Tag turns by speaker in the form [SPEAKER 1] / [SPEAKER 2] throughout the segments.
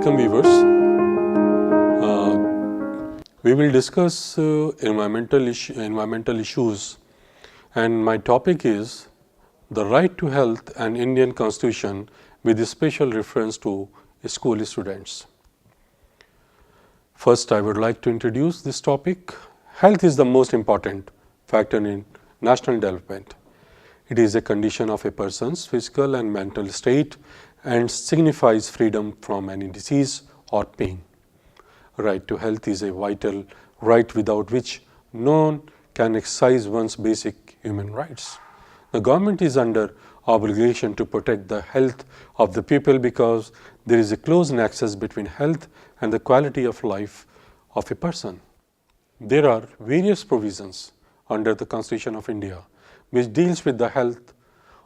[SPEAKER 1] Welcome viewers. We will discuss environmental issues, and my topic is the right to health and Indian Constitution with a special reference to school students. First, I would like to introduce this topic. Health is the most important factor in national development. It is a condition of a person's physical and mental state and signifies freedom from any disease or pain. Right to health is a vital right without which no one can exercise one's basic human rights. The government is under obligation to protect the health of the people because there is a close nexus between health and the quality of life of a person. There are various provisions under the Constitution of India which deals with the health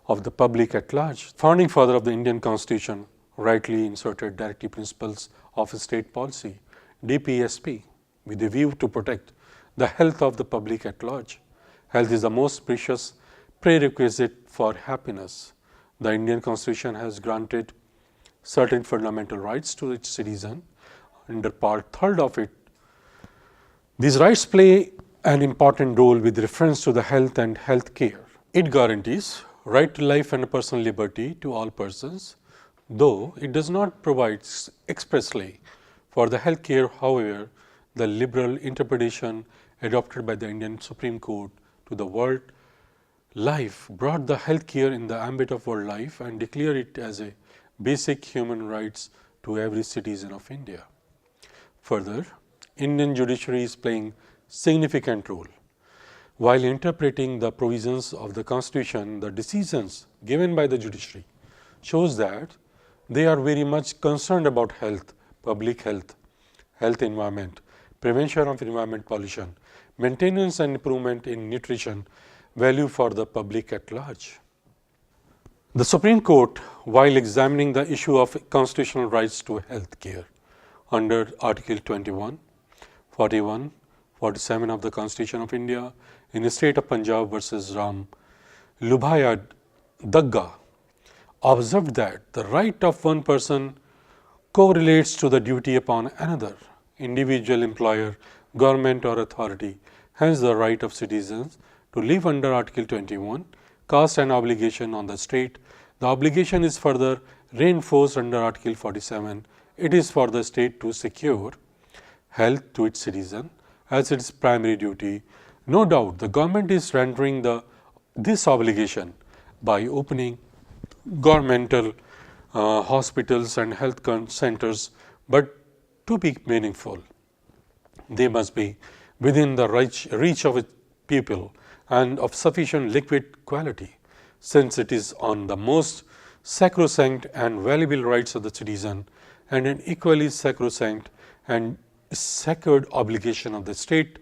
[SPEAKER 1] of the public at large. Founding father of the Indian Constitution rightly inserted directive principles of state policy, DPSP, with a view to protect the health of the public at large. Health is the most precious prerequisite for happiness. The Indian Constitution has granted certain fundamental rights to its citizen. Under Part 3 of it, these rights play an important role with reference to the health and health care. It guarantees right to life and personal liberty to all persons, though it does not provide expressly for the health care. However, the liberal interpretation adopted by the Indian Supreme Court to the world life brought the health care in the ambit of world life and declared it as a basic human rights to every citizen of India. Further, Indian judiciary is playing significant role. While interpreting the provisions of the Constitution, the decisions given by the judiciary shows that they are very much concerned about health, public health, health environment, prevention of environment pollution, maintenance and improvement in nutrition, value for the public at large. The Supreme Court, while examining the issue of constitutional rights to health care under Article 21, 41, 47 of the Constitution of India in the state of Punjab versus Ram Lubhaya Dagga, observed that the right of one person correlates to the duty upon another, individual, employer, government or authority. Hence, the right of citizens to live under Article 21 casts an obligation on the state. The obligation is further reinforced under Article 47. It is for the state to secure health to its citizen as its primary duty. No doubt, the government is rendering this obligation by opening governmental hospitals and health centers, but to be meaningful, they must be within the reach of its people and of sufficient liquid quality, since it is on the most sacrosanct and valuable rights of the citizen and an equally sacrosanct and sacred obligation of the state.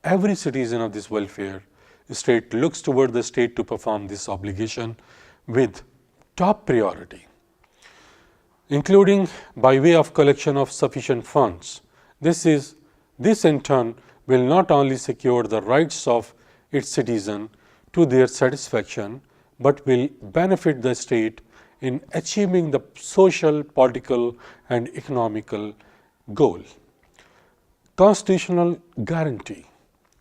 [SPEAKER 1] Every citizen of this welfare state looks toward the state to perform this obligation with top priority, including by way of collection of sufficient funds. This in turn will not only secure the rights of its citizen to their satisfaction, but will benefit the state in achieving the social, political and economical goal. Constitutional guarantee.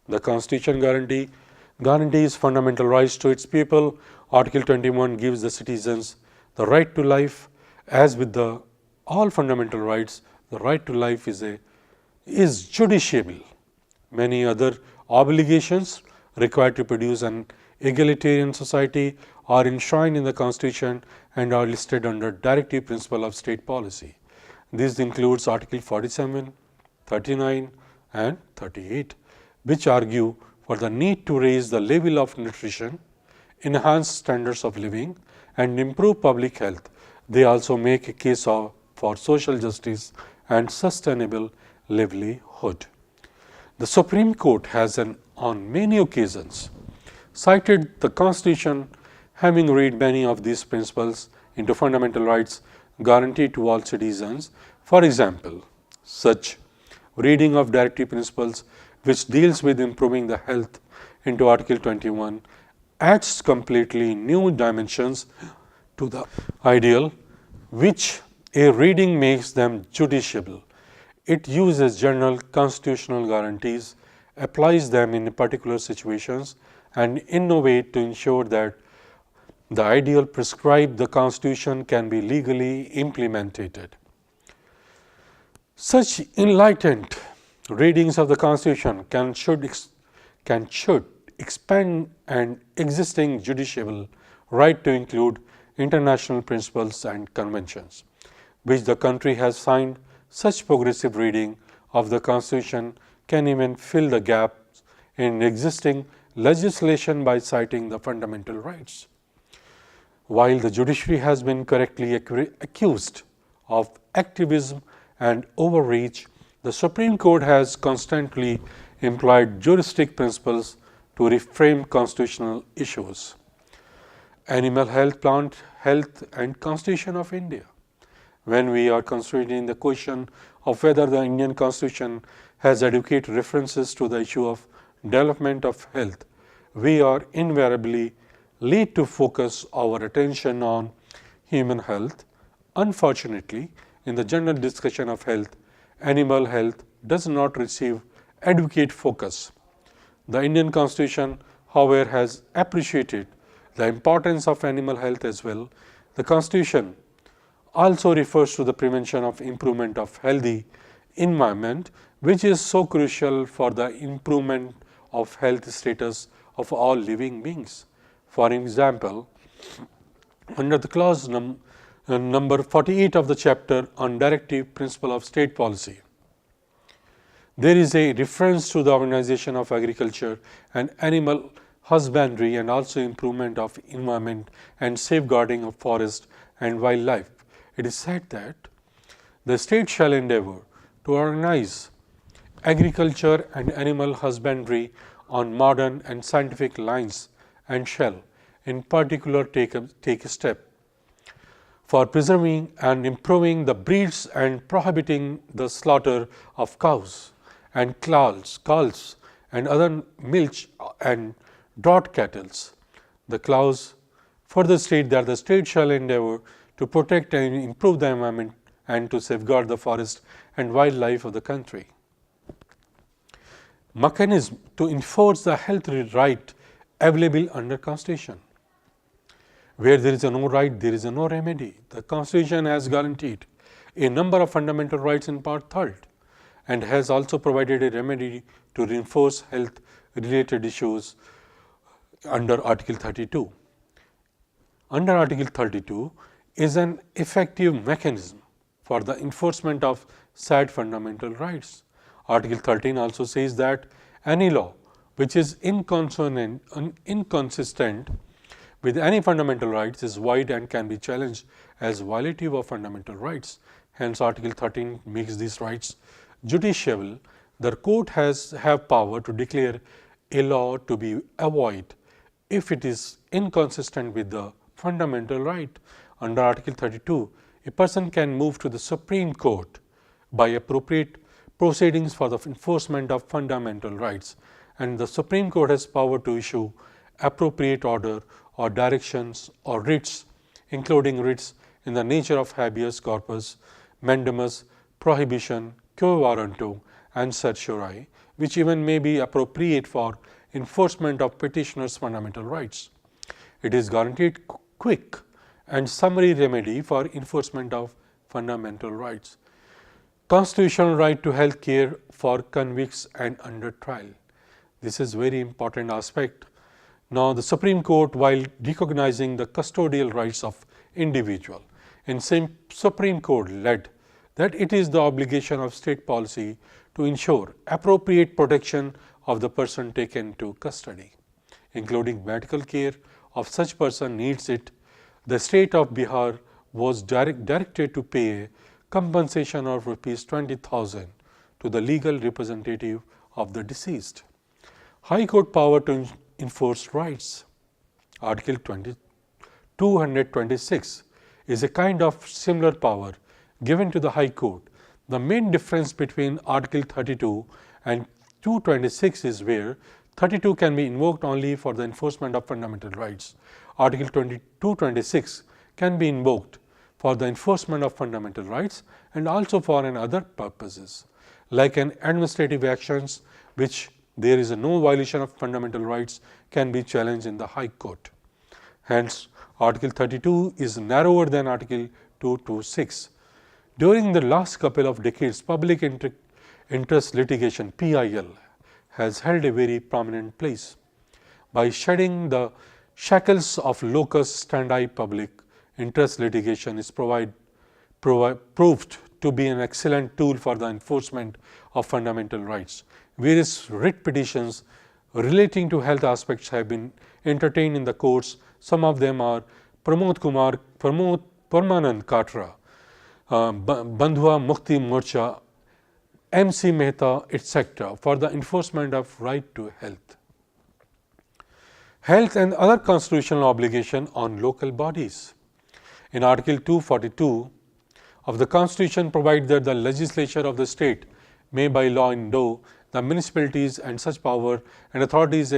[SPEAKER 1] The Constitution guarantees fundamental rights to its people. Article 21 gives the citizens the right to life. As with all fundamental rights, the right to life is justiciable. Many other obligations required to produce an egalitarian society are enshrined in the Constitution and are listed under directive principle of state policy. This includes Article 47, 39 and 38, which argue for the need to raise the level of nutrition, enhance standards of living and improve public health. They also make a case for social justice and sustainable livelihood. The Supreme Court has on many occasions cited the Constitution, having read many of these principles into fundamental rights guaranteed to all citizens. For example, such reading of directive principles which deals with improving the health into Article 21 adds completely new dimensions to the ideal which A reading makes them justiciable. It uses general constitutional guarantees, applies them in particular situations, and innovates to ensure that the ideal prescribed the Constitution can be legally implemented. Such enlightened readings of the Constitution should expand an existing judiciable right to include international principles and conventions, which the country has signed. Such progressive reading of the Constitution can even fill the gaps in existing legislation by citing the fundamental rights. While the judiciary has been correctly accused of activism and overreach, the Supreme Court has constantly employed juristic principles to reframe constitutional issues. Animal health, plant health, and Constitution of India. When we are considering the question of whether the Indian Constitution has adequate references to the issue of development of health, we are invariably led to focus our attention on human health. Unfortunately, in the general discussion of health, animal health does not receive adequate focus. The Indian Constitution, however, has appreciated the importance of animal health as well. The Constitution also refers to the prevention of improvement of healthy environment, which is so crucial for the improvement of health status of all living beings. For example, under the clause number 48 of the chapter on directive principle of state policy, there is a reference to the organization of agriculture and animal husbandry and also improvement of environment and safeguarding of forest and wildlife. It is said that the state shall endeavor to organize agriculture and animal husbandry on modern and scientific lines and shall in particular take a step for preserving and improving the breeds and prohibiting the slaughter of cows and calves and other milch and draught cattle. The clause further states that the state shall endeavor to protect and improve the environment and to safeguard the forest and wildlife of the country. Mechanism to enforce the health right available under Constitution. Where there is no right, there is no remedy. The Constitution has guaranteed a number of fundamental rights in Part 3 and has also provided a remedy to reinforce health related issues under Article 32. Under Article 32 is an effective mechanism for the enforcement of said fundamental rights. Article 13 also says that any law which is inconsistent with any fundamental rights is void and can be challenged as violative of fundamental rights. Hence, Article 13 makes these rights justiciable. The court have power to declare a law to be void if it is inconsistent with the fundamental right. Under Article 32, a person can move to the Supreme Court by appropriate proceedings for the enforcement of fundamental rights, and the Supreme Court has power to issue appropriate order or directions or writs, including writs in the nature of habeas corpus, mandamus, prohibition, quo warranto, and certiorari, which even may be appropriate for enforcement of petitioner's fundamental rights. It is guaranteed quick and summary remedy for enforcement of fundamental rights. Constitutional right to health care for convicts and under trial. This is very important aspect. Now, the Supreme Court, while recognizing the custodial rights of individual, in same Supreme Court led that it is the obligation of state policy to ensure appropriate protection of the person taken to custody, including medical care of such person needs it. The state of Bihar was directed to pay compensation of rupees 20,000 to the legal representative of the deceased. High Court power to enforce rights. Article 226 is a kind of similar power given to the High Court. The main difference between Article 32 and 226 is where 32 can be invoked only for the enforcement of fundamental rights. Article 226 can be invoked for the enforcement of fundamental rights and also for other purposes, like an administrative actions which there is no violation of fundamental rights can be challenged in the High Court. Hence, Article 32 is narrower than Article 226. During the last couple of decades, public interest litigation (PIL) has held a very prominent place. By shedding the shackles of locus standi, public interest litigation is proved to be an excellent tool for the enforcement of fundamental rights. Various writ petitions relating to health aspects have been entertained in the courts. Some of them are Parmanand Katra, Bandhua Mukti Morcha, MC Mehta, etc. for the enforcement of right to health. Health and other constitutional obligation on local bodies. In Article 242 of the Constitution provides that the legislature of the state may by law endow the municipalities and such power and authorities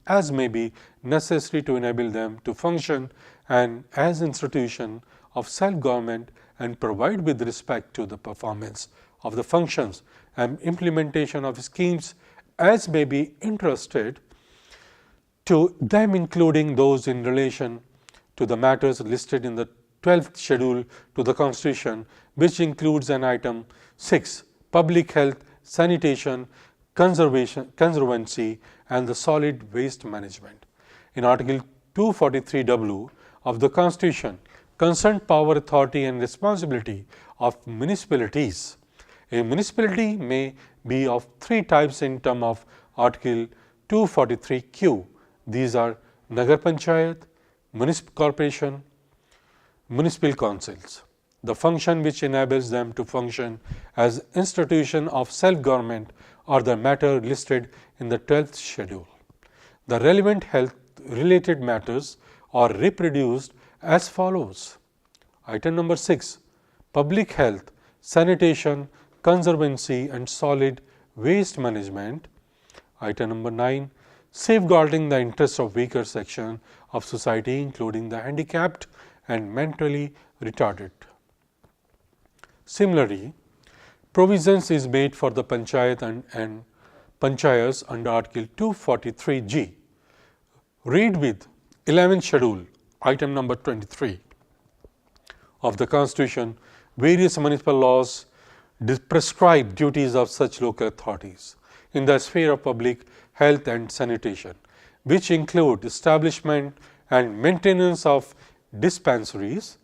[SPEAKER 1] as may be necessary to enable them to function and as institution of self-government and provide with respect to the performance of the functions and implementation of schemes as may be entrusted to them, including those in relation to the matters listed in the 12th schedule to the Constitution, which includes an item 6, public health, sanitation, conservancy and the solid waste management. In Article 243W of the Constitution, concerned power, authority and responsibility of municipalities. A municipality may be of three types in terms of Article 243Q. These are Nagar Panchayat, Municipal Corporation, Municipal Councils. The function which enables them to function as institution of self-government are the matter listed in the 12th schedule. The relevant health-related matters are reproduced as follows. Item number 6, public health, sanitation, conservancy and solid waste management. Item number 9, safeguarding the interests of weaker section of society, including the handicapped and mentally retarded. Similarly, provisions is made for the panchayat and panchayats under Article 243G. Read with 11th schedule, item number 23 of the Constitution, various municipal laws prescribe duties of such local authorities in the sphere of public health and sanitation, which include establishment and maintenance of dispensaries,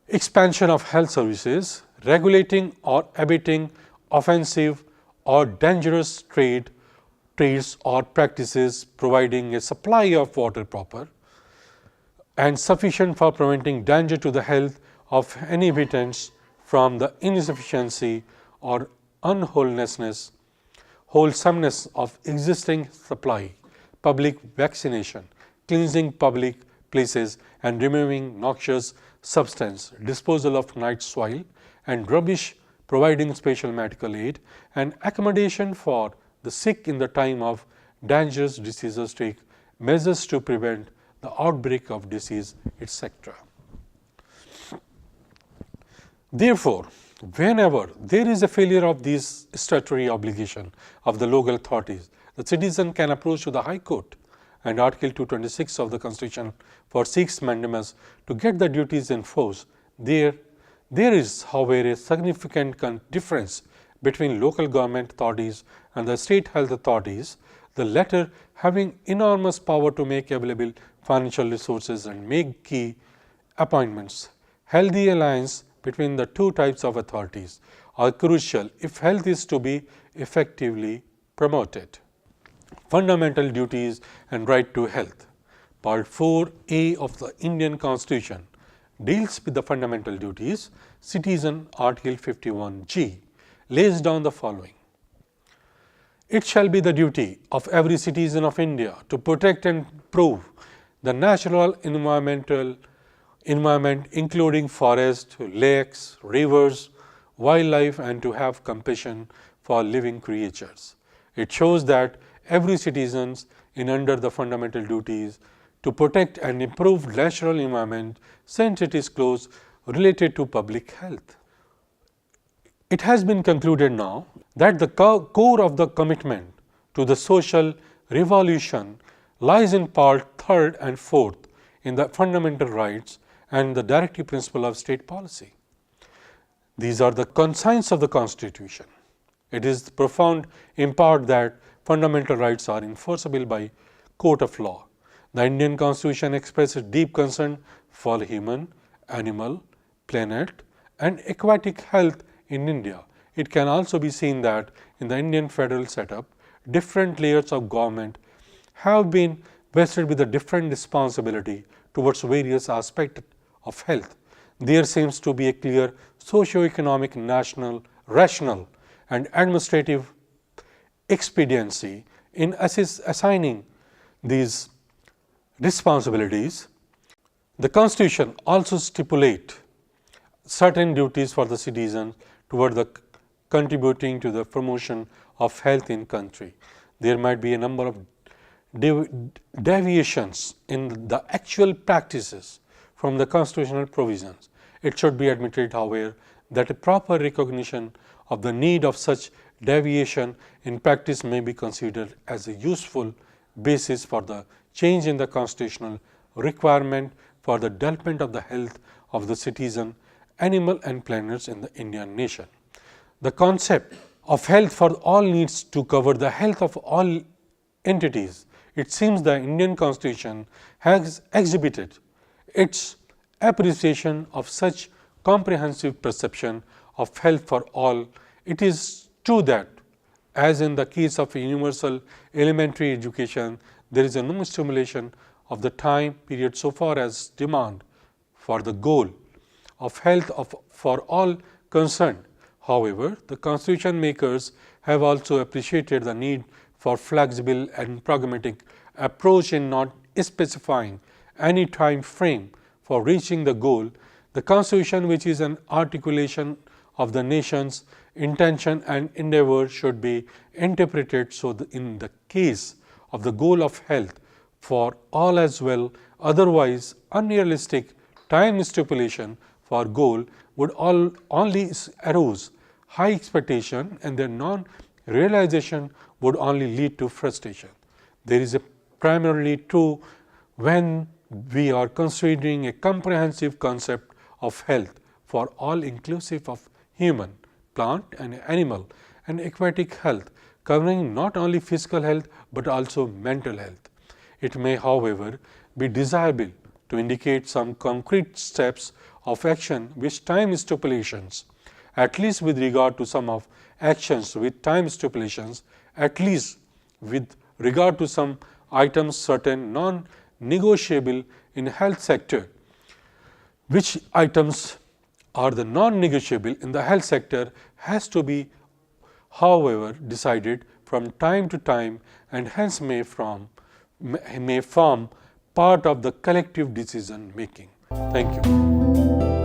[SPEAKER 1] expansion of health services, regulating or abating offensive or dangerous trades or practices, providing a supply of water proper and sufficient for preventing danger to the health of any inhabitants from the insufficiency or unwholesomeness of existing supply, public vaccination, cleansing public places and removing noxious substance, disposal of night soil and rubbish, providing special medical aid and accommodation for the sick in the time of dangerous diseases, take measures to prevent the outbreak of disease, etc. Therefore, whenever there is a failure of these statutory obligation of the local authorities, the citizen can approach to the High Court and Article 226 of the Constitution for seeks mandamus to get the duties enforced. There is, however, a significant difference between local government authorities and the state health authorities, the latter having enormous power to make available financial resources and make key appointments. Healthy alliance between the two types of authorities are crucial if health is to be effectively promoted. Fundamental duties and right to health. Part 4A of the Indian Constitution deals with the fundamental duties. Citizen Article 51G lays down the following. It shall be the duty of every citizen of India to protect and improve the natural environment including forests, lakes, rivers, wildlife and to have compassion for living creatures. It shows that every citizen is under the fundamental duties to protect and improve natural environment since it is close related to public health. It has been concluded now that the core of the commitment to the social revolution lies in part 3rd and 4th in the fundamental rights and the directive principle of state policy. These are the conscience of the Constitution. It is profound in part that fundamental rights are enforceable by court of law. The Indian Constitution expresses deep concern for human, animal, planet and aquatic health in India. It can also be seen that in the Indian federal setup, different layers of government have been vested with a different responsibility towards various aspects of health. There seems to be a clear socio-economic, national, rational and administrative expediency in assigning these responsibilities. The Constitution also stipulates certain duties for the citizen toward the contributing to the promotion of health in country. There might be a number of deviations in the actual practices from the constitutional provisions. It should be admitted, however, that a proper recognition of the need of such deviation in practice may be considered as a useful basis for the change in the constitutional requirement for the development of the health of the citizen, animal and planets in the Indian nation. The concept of health for all needs to cover the health of all entities. It seems the Indian Constitution has exhibited its appreciation of such comprehensive perception of health for all. It is true that, as in the case of universal elementary education, there is no stimulation of the time period so far as demand for the goal of health for all concerned. However, the Constitution makers have also appreciated the need for flexible and pragmatic approach in not specifying any time frame for reaching the goal. The Constitution, which is an articulation of the nation's intention and endeavor, should be interpreted so that in the case of the goal of health for all as well, otherwise unrealistic time stipulation for goal would only arouse high expectation and their non-realization would only lead to frustration. There is a primarily true when we are considering a comprehensive concept of health for all inclusive of human, plant and animal and aquatic health, covering not only physical health but also mental health. It may, however, be desirable to indicate some concrete steps of action which time stipulations, at least with regard to some of actions with time stipulations, at least with regard to some items certain non-negotiable in health sector. Which items are the non-negotiable in the health sector has to be, however, decided from time to time and hence may form part of the collective decision making. Thank you.